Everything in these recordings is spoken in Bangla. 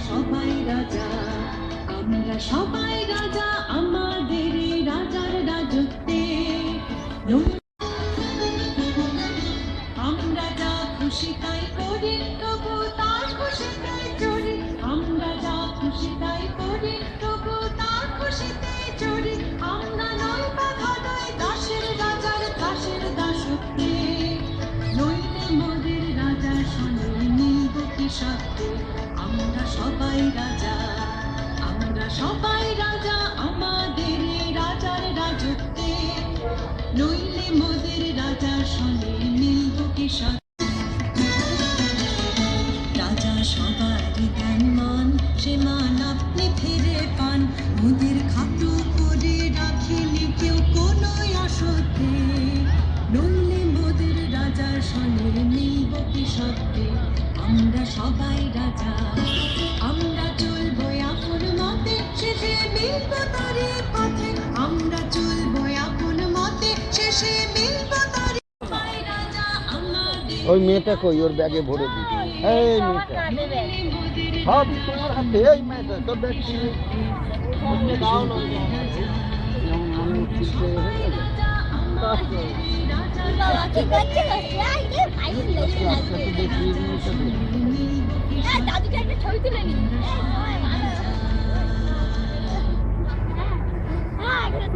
সবাই রাজা, আমরা সবাই রাজা আমাদের রাজার রাজত্বে। আমরা যা খুশি তাই করি, তবু তার খুশিতে চড়ি। আমরা যা খুশি তাই করি, তবু তার খুশিতে চড়ি। আমরা নই বাধা নই দাসের রাজার দাসের দাসত্বে। নইলে মোদের রাজার সঙ্গে মিলব কি সত্যি। আমরা সবাই রাজা, আমরা সবাই রাজা আমাদের রাজার রাজত্বে। নইলে মোদের রাজার সঙ্গে মিলব কি সত্যি। রাজা সবারই দেন মান, সে মান আপনি ফিরে পান। মোদের খাটো করে রাখেনি কেউ কোনো আসতে। নইলে মোদের রাজার সঙ্গে মিলব কি সত্যি। আমরা সবাই রাজা, আমরা চলবো আপন মতে, শেষে মিলব তারই পথে। আমরা চলবো আপন মতে, শেষে মিলব তারই। ওই মেয়েটা কই, ওর ব্যাগে ভরে দিই। এই মেয়েটা সব তোমার হাতে। এই মেয়েটা তোর ব্যাগ দাও না, আমি উঠতে দাদুকে একটা ছবি তুলে নি।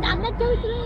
দাদার ছবি তুলে